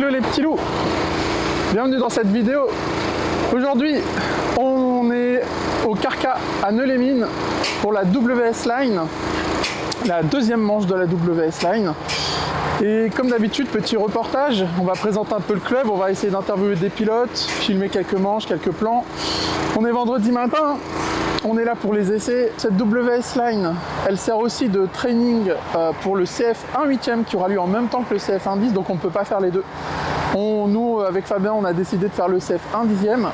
Hello les petits loups, bienvenue dans cette vidéo. Aujourd'hui on est au Carca à Nœux-les-Mines pour la WS Line, la deuxième manche de la WS Line. Et comme d'habitude, petit reportage, on va présenter un peu le club, on va essayer d'interviewer des pilotes, filmer quelques manches, quelques plans. On est vendredi matin, on est là pour les essais. Cette WS Line, elle sert aussi de training pour le CF1 8e qui aura lieu en même temps que le CF1 10, donc on ne peut pas faire les deux. Nous, avec Fabien, on a décidé de faire le CF1 10e.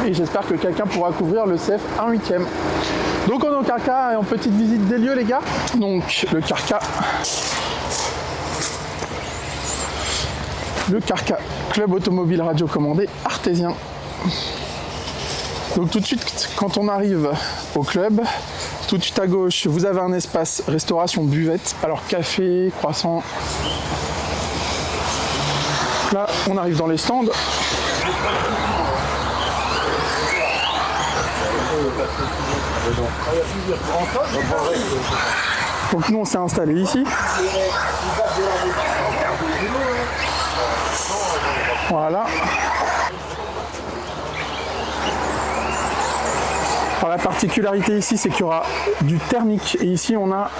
Et j'espère que quelqu'un pourra couvrir le CF1 8e. Donc on est au Carca et en petite visite des lieux les gars. Donc le Carca, club automobile radiocommandé artésien. Donc tout de suite quand on arrive au club, tout de suite à gauche vous avez un espace restauration buvette, alors café, croissant. Là on arrive dans les stands. Donc nous on s'est installé ici. Voilà. Alors, la particularité ici c'est qu'il y aura du thermique et ici on a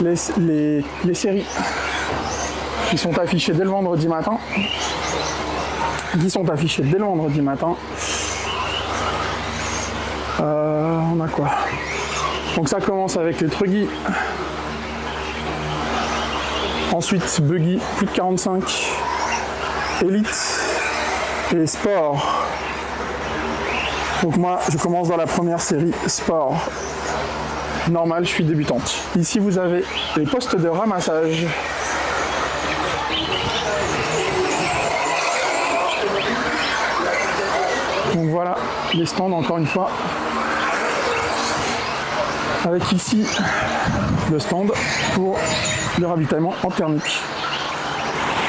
les séries qui sont affichées dès le vendredi matin. On a quoi? Donc ça commence avec les truggy. Ensuite buggy plus de 45, élite et sport. Donc moi je commence dans la première série sport. Normal, je suis débutante. Ici vous avez les postes de ramassage. Donc voilà les stands encore une fois. Avec ici le stand pour le ravitaillement en thermique.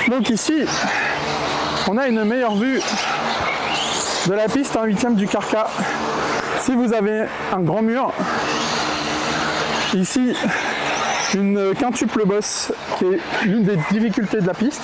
Donc ici on a une meilleure vue de la piste 1/8e du Carca. Si vous avez un grand mur, ici une quintuple bosse qui est l'une des difficultés de la piste.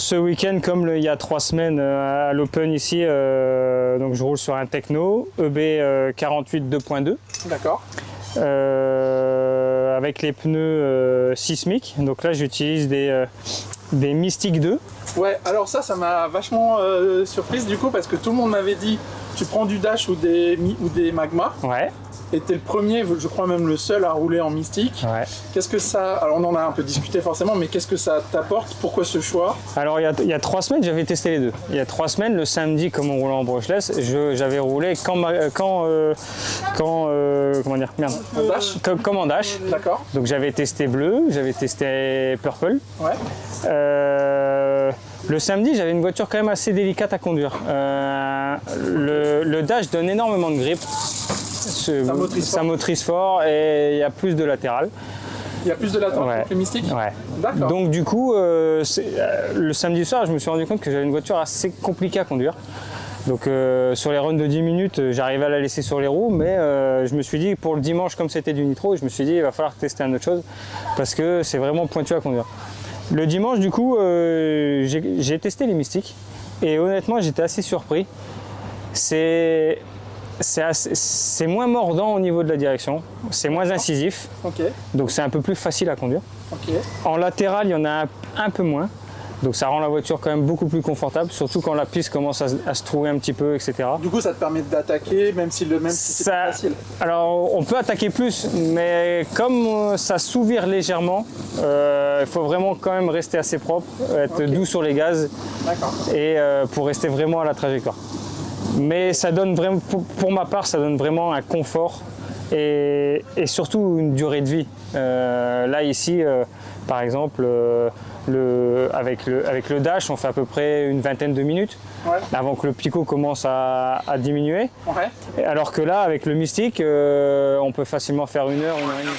ce week-end, comme il y a 3 semaines à l'Open ici, donc je roule sur un Tekno EB 48 2.2. D'accord. Avec les pneus sismiques. Donc là, j'utilise des Mystic 2. Ouais, alors ça m'a vachement surprise du coup, parce que tout le monde m'avait dit tu prends du Dash ou des Magma. Ouais. Et t'es le premier, je crois même le seul à rouler en Mystic. Ouais. Qu'est-ce que ça... Alors on en a un peu discuté forcément, mais qu'est-ce que ça t'apporte? Pourquoi ce choix? Alors il y a 3 semaines, j'avais testé les deux. Il y a 3 semaines, le samedi, comme on roulait en brushless, j'avais roulé comment dire, merde. En Dash. Comme en Dash. D'accord. Donc j'avais testé bleu, j'avais testé purple. Ouais. Le samedi, j'avais une voiture quand même assez délicate à conduire. Le Dash donne énormément de grip. Ça motrice fort et il y a plus de latéral. Il y a plus de latéral ouais. que le Mystic. Ouais. D'accord. Donc du coup, le samedi soir, je me suis rendu compte que j'avais une voiture assez compliquée à conduire. Donc sur les runs de 10 minutes, j'arrivais à la laisser sur les roues, mais je me suis dit, pour le dimanche, comme c'était du nitro, je me suis dit, il va falloir tester une autre chose, parce que c'est vraiment pointu à conduire. Le dimanche, du coup, j'ai testé les Mystics, et honnêtement, j'étais assez surpris. C'est moins mordant au niveau de la direction, c'est moins incisif, Okay. Donc c'est un peu plus facile à conduire. Okay. En latéral, il y en a un peu moins, donc ça rend la voiture quand même beaucoup plus confortable, surtout quand la piste commence à se trouver un petit peu, etc. Du coup, ça te permet d'attaquer, même si c'est plus facile. Alors, on peut attaquer plus, mais comme ça s'ouvre légèrement, il faut vraiment quand même rester assez propre, être doux sur les gaz, et pour rester vraiment à la trajectoire. Mais ça donne vraiment, pour ma part, ça donne vraiment un confort et surtout une durée de vie. Là ici, par exemple, avec le Dash, on fait à peu près une vingtaine de minutes avant que le picot commence à diminuer. Ouais. Alors que là, avec le Mystic, on peut facilement faire 1 heure, 1 heure et demie.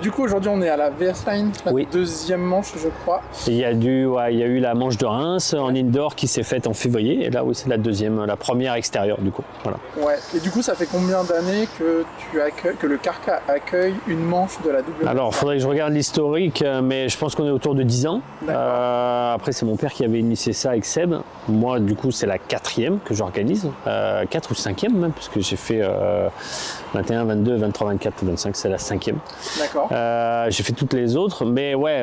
Du coup, aujourd'hui, on est à la VS Line, la deuxième manche, je crois. Il y a eu la manche de Reims en indoor qui s'est faite en février. Et là, oui, c'est la première extérieure, du coup. Voilà. Ouais. Et du coup, ça fait combien d'années que le Karka accueille une manche de la WS? Alors, il faudrait que je regarde l'historique, mais je pense qu'on est autour de 10 ans. Après, c'est mon père qui avait initié ça avec Seb. Moi, du coup, c'est la 4e que j'organise. 4 ou 5e même, parce que j'ai fait 21, 22, 23, 24, 25, c'est la 5e. D'accord. J'ai fait toutes les autres, mais ouais,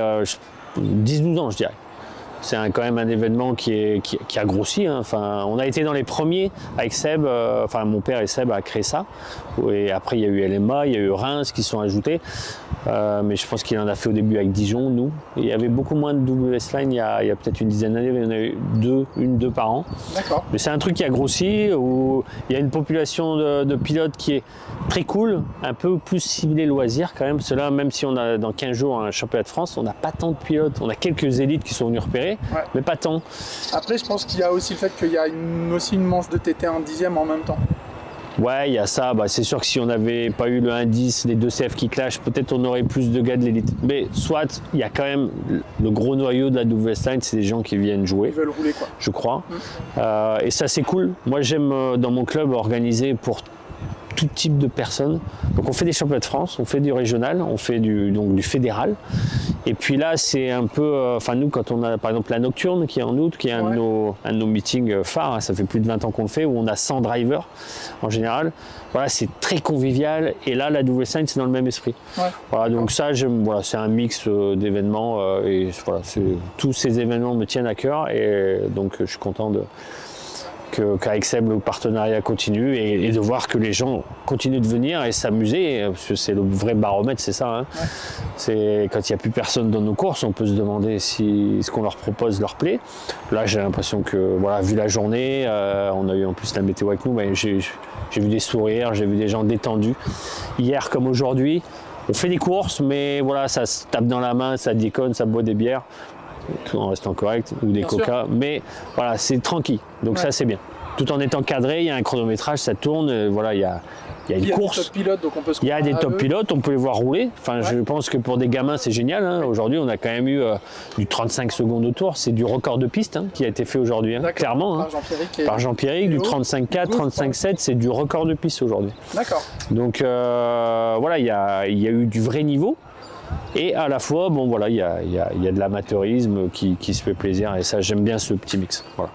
10-12 ans, je dirais. C'est quand même un événement qui a grossi. Hein. Enfin, on a été dans les premiers avec Seb, enfin mon père et Seb a créé ça. Et après, il y a eu LMA, il y a eu Reims qui sont ajoutés. Mais je pense qu'il en a fait au début avec Dijon, nous. Et il y avait beaucoup moins de WS Line il y a peut-être une dizaine d'années, il y en a eu deux par an. D'accord. Mais c'est un truc qui a grossi, où il y a une population de pilotes qui est très cool, un peu plus ciblé loisir quand même. Parce que là, même si on a dans 15 jours un championnat de France, on n'a pas tant de pilotes. On a quelques élites qui sont venus repérer, mais pas tant. Après, je pense qu'il y a aussi le fait qu'il y a aussi une manche de TT 1/10 en même temps. Ouais, il y a ça. Bah, c'est sûr que si on n'avait pas eu le 1-10, les deux CF qui clashent, peut-être on aurait plus de gars de l'élite. Mais soit, il y a quand même le gros noyau de la WS Line, c'est des gens qui viennent jouer. Ils veulent rouler, quoi. Je crois. Et ça, c'est cool. Moi, j'aime dans mon club organiser pour tout type de personnes. Donc on fait des championnats de France, on fait du régional, on fait du fédéral. Et puis là, c'est un peu, enfin nous, quand on a par exemple la Nocturne qui est en août, qui est un de nos meetings phares, hein, ça fait plus de 20 ans qu'on le fait, où on a 100 drivers en général. Voilà, c'est très convivial. Et là, la WS Line, c'est dans le même esprit. Ouais. Voilà, donc ça, j'aime. Voilà, c'est un mix d'événements et voilà, tous ces événements me tiennent à cœur et donc je suis content qu'avec Seb le partenariat continue et de voir que les gens continuent de venir et s'amuser, parce que c'est le vrai baromètre, c'est ça. Hein. Ouais. C'est quand il n'y a plus personne dans nos courses, on peut se demander si ce qu'on leur propose leur plaît. Là, j'ai l'impression que, voilà, vu la journée, on a eu en plus la météo avec nous, j'ai vu des sourires, j'ai vu des gens détendus. Hier comme aujourd'hui, On fait des courses, mais voilà, ça se tape dans la main, ça déconne, ça boit des bières, tout en restant correct, ou des coca, mais voilà, c'est tranquille, donc ça c'est bien. Tout en étant cadré, il y a un chronométrage, ça tourne, voilà, il y a une course. Il y a des top pilotes, on peut les voir rouler. Enfin, je pense que pour des gamins, c'est génial. Hein. Aujourd'hui, on a quand même eu du 35 secondes au tour. C'est du record de piste qui a été fait aujourd'hui, clairement. Par Jean-Pierrick, du 35,4, 35,7, c'est du record de piste aujourd'hui. D'accord. Donc voilà, il y a eu du vrai niveau. Et à la fois, bon voilà, il y a de l'amateurisme qui se fait plaisir. Et ça, j'aime bien ce petit mix. Voilà.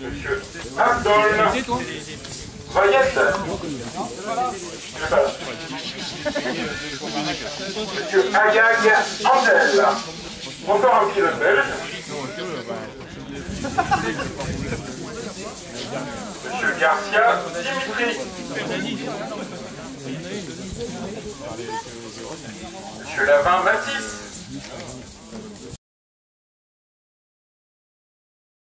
Monsieur Abdol Vayette. Monsieur Agag Andel. Encore un pilote belge. Monsieur Garcia Dimitri. Monsieur Lavin Mathis.